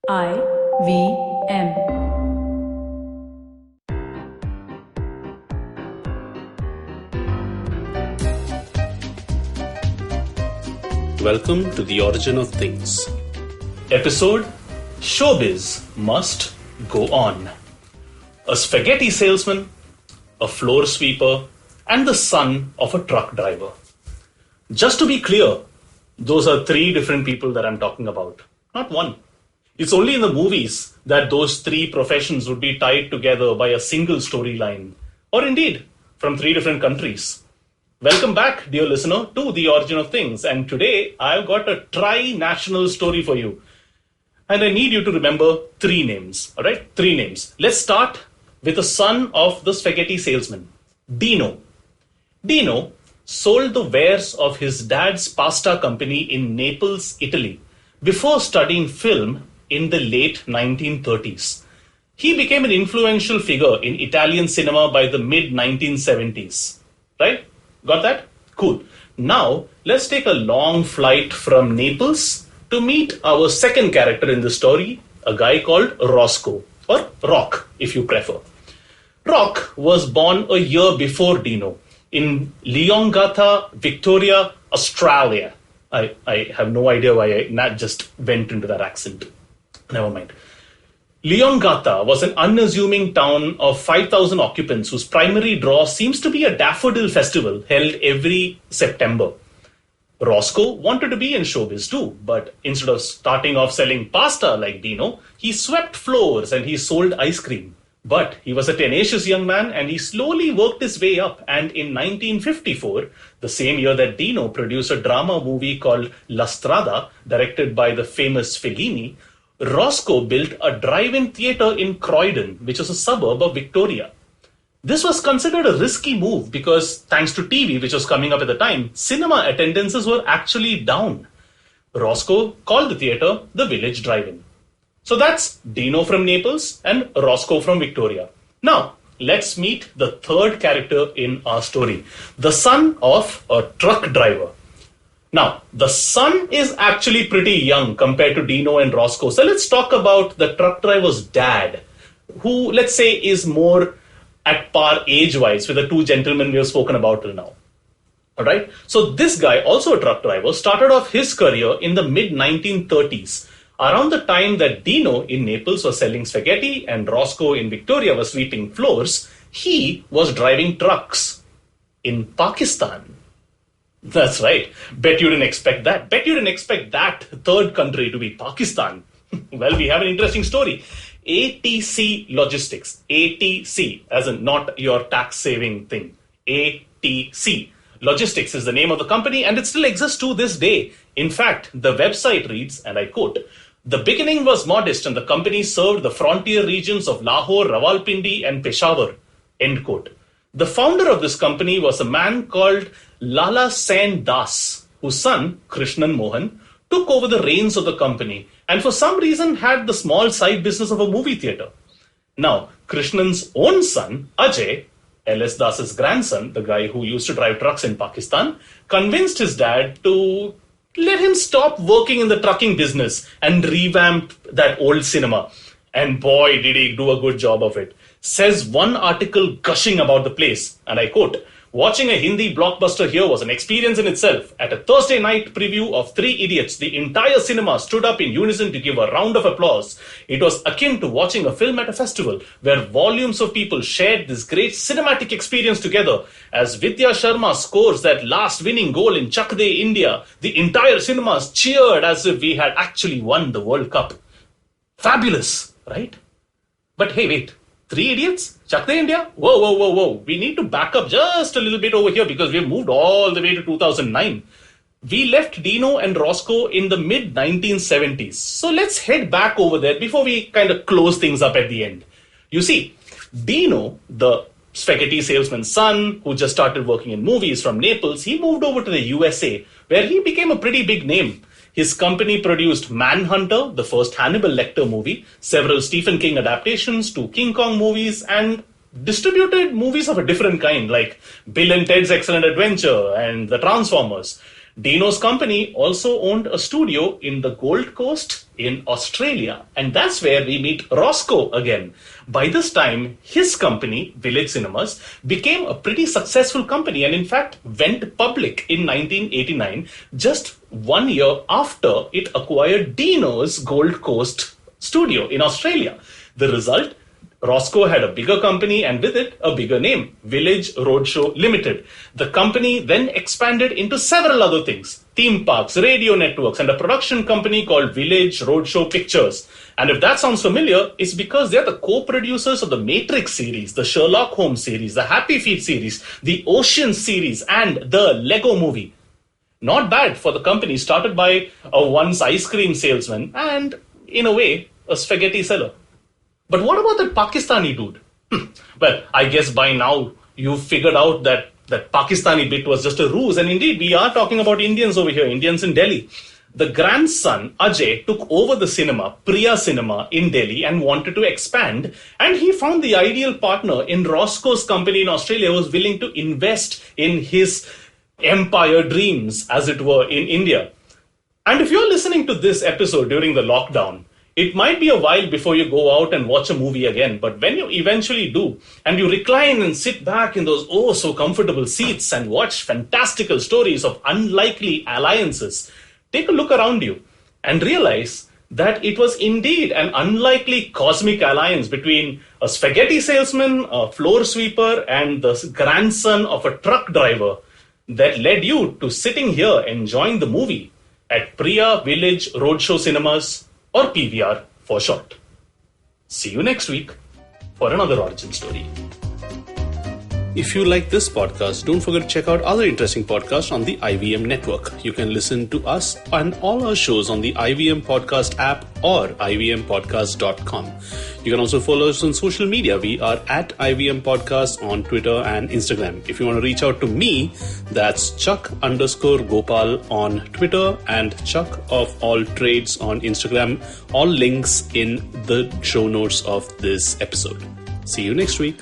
IVM. Welcome to The Origin of Things. Episode Showbiz Must Go On. A spaghetti salesman, a floor sweeper, and the son of a truck driver. Just to be clear, those are three different people that I'm talking about, not one. It's only in the movies that those three professions would be tied together by a single storyline, or indeed, from three different countries. Welcome back, dear listener, to The Origin of Things. And today, I've got a tri-national story for you. And I need you to remember three names, all right? Three names. Let's start with the son of the spaghetti salesman, Dino. Dino sold the wares of his dad's pasta company in Naples, Italy, before studying film in the late 1930s. He became an influential figure in Italian cinema by the mid-1970s, right? Got that? Cool. Now, let's take a long flight from Naples to meet our second character in the story, a guy called Roscoe, or Rock, if you prefer. Rock was born a year before Dino in Leongatha, Victoria, Australia. I have no idea why I not just went into that accent. Never mind. Leongatha was an unassuming town of 5,000 occupants whose primary draw seems to be a daffodil festival held every September. Roscoe wanted to be in showbiz too, but instead of starting off selling pasta like Dino, he swept floors and he sold ice cream. But he was a tenacious young man and he slowly worked his way up, and in 1954, the same year that Dino produced a drama movie called La Strada, directed by the famous Fellini, Roscoe built a drive-in theatre in Croydon, which is a suburb of Victoria. This was considered a risky move because, thanks to TV, which was coming up at the time, cinema attendances were actually down. Roscoe called the theatre the Village Drive-In. So that's Dino from Naples and Roscoe from Victoria. Now, let's meet the third character in our story, the son of a truck driver. Now, the son is actually pretty young compared to Dino and Roscoe. So let's talk about the truck driver's dad, who, let's say, is more at par age-wise with the two gentlemen we have spoken about till now. All right? So this guy, also a truck driver, started off his career in the mid-1930s. Around the time that Dino in Naples was selling spaghetti and Roscoe in Victoria was sweeping floors, he was driving trucks in Pakistan. That's right. Bet you didn't expect that. Bet you didn't expect that third country to be Pakistan. Well, we have an interesting story. ATC Logistics. ATC, as in not your tax-saving thing. ATC Logistics is the name of the company, and it still exists to this day. In fact, the website reads, and I quote, "The beginning was modest and the company served the frontier regions of Lahore, Rawalpindi and Peshawar." End quote. The founder of this company was a man called Lala Sen Das, whose son, Krishnan Mohan, took over the reins of the company and for some reason had the small side business of a movie theatre. Now, Krishnan's own son, Ajay, L.S. Das's grandson, the guy who used to drive trucks in Pakistan, convinced his dad to let him stop working in the trucking business and revamp that old cinema. And boy, did he do a good job of it. Says one article gushing about the place, and I quote, "Watching a Hindi blockbuster here was an experience in itself. At a Thursday night preview of Three Idiots, the entire cinema stood up in unison to give a round of applause. It was akin to watching a film at a festival, where volumes of people shared this great cinematic experience together. As Vidya Sharma scores that last winning goal in Chak De, India, the entire cinema cheered as if we had actually won the World Cup." Fabulous, right? But hey, wait. Three Idiots? Chak De India? Whoa. We need to back up just a little bit over here because we've moved all the way to 2009. We left Dino and Roscoe in the mid-1970s. So let's head back over there before we kind of close things up at the end. You see, Dino, the spaghetti salesman's son, who just started working in movies from Naples, he moved over to the USA, where he became a pretty big name. His company produced Manhunter, the first Hannibal Lecter movie, several Stephen King adaptations, 2 King Kong movies, and distributed movies of a different kind, like Bill and Ted's Excellent Adventure and The Transformers. Dino's company also owned a studio in the Gold Coast in Australia, and that's where we meet Roscoe again. By this time, his company, Village Cinemas, became a pretty successful company and in fact went public in 1989, just 1 year after it acquired Dino's Gold Coast studio in Australia. The result? Roscoe had a bigger company and with it a bigger name, Village Roadshow Limited. The company then expanded into several other things, theme parks, radio networks, and a production company called Village Roadshow Pictures. And if that sounds familiar, it's because they're the co-producers of the Matrix series, the Sherlock Holmes series, the Happy Feet series, the Ocean series, and the Lego movie. Not bad for the company started by a once ice cream salesman and, in a way, a spaghetti seller. But what about that Pakistani dude? Well, I guess by now you've figured out that Pakistani bit was just a ruse. And indeed, we are talking about Indians over here, Indians in Delhi. The grandson, Ajay, took over the cinema, Priya Cinema, in Delhi and wanted to expand. And he found the ideal partner in Roscoe's company in Australia who was willing to invest in his empire dreams, as it were, in India. And if you're listening to this episode during the lockdown, it might be a while before you go out and watch a movie again, but when you eventually do, and you recline and sit back in those so comfortable seats and watch fantastical stories of unlikely alliances, take a look around you and realize that it was indeed an unlikely cosmic alliance between a spaghetti salesman, a floor sweeper, and the grandson of a truck driver that led you to sitting here enjoying the movie at Priya Village Roadshow Cinemas, or PVR for short. See you next week for another origin story. If you like this podcast, don't forget to check out other interesting podcasts on the IVM network. You can listen to us and all our shows on the IVM Podcast app or ivmpodcast.com. You can also follow us on social media. We are at IVM Podcast on Twitter and Instagram. If you want to reach out to me, that's Chuck_Gopal on Twitter and Chuck of All Trades on Instagram. All links in the show notes of this episode. See you next week.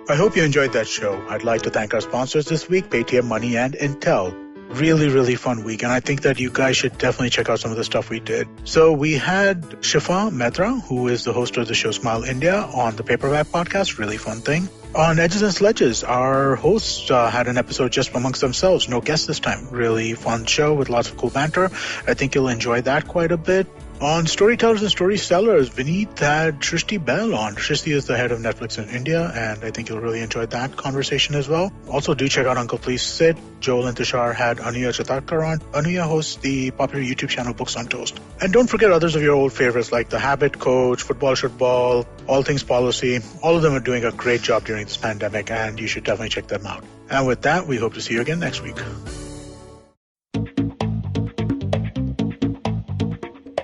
I hope you enjoyed that show. I'd like to thank our sponsors this week, Paytm Money and Intel. Really, really fun week, and I think that you guys should definitely check out some of the stuff we did. So we had Shifa Mehta, who is the host of the show Smile India, on the Paperback Podcast. Really fun thing. On Edges and Sledges, our hosts had an episode just amongst themselves. No guests this time. Really fun show with lots of cool banter. I think you'll enjoy that quite a bit. On Storytellers and Storysellers, Vineet had Shrishti Bell on. Shrishti is the head of Netflix in India, and I think you'll really enjoy that conversation as well. Also, do check out Uncle Please Sit. Joel and Tushar had Anuya Chatarkar on. Anuya hosts the popular YouTube channel Books on Toast. And don't forget others of your old favorites like The Habit Coach, Football Should Ball, All Things Policy. All of them are doing a great job during this pandemic, and you should definitely check them out. And with that, we hope to see you again next week.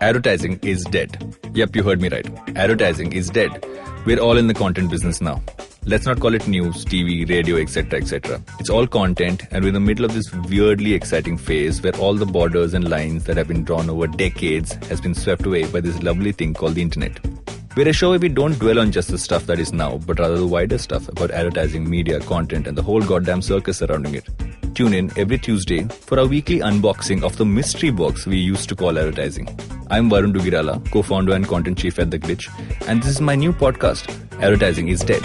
Advertising is dead. Yep, you heard me right. Advertising is dead. We're all in the content business now. Let's not call it news, TV, radio, etc., etc. It's all content, and we're in the middle of this weirdly exciting phase where all the borders and lines that have been drawn over decades has been swept away by this lovely thing called the internet. We're a show where we don't dwell on just the stuff that is now, but rather the wider stuff about advertising, media, content, and the whole goddamn circus surrounding it. Tune in every Tuesday for our weekly unboxing of the mystery box we used to call advertising. I'm Varun Dugirala, co-founder and content chief at The Glitch, and this is my new podcast, Advertising is Dead.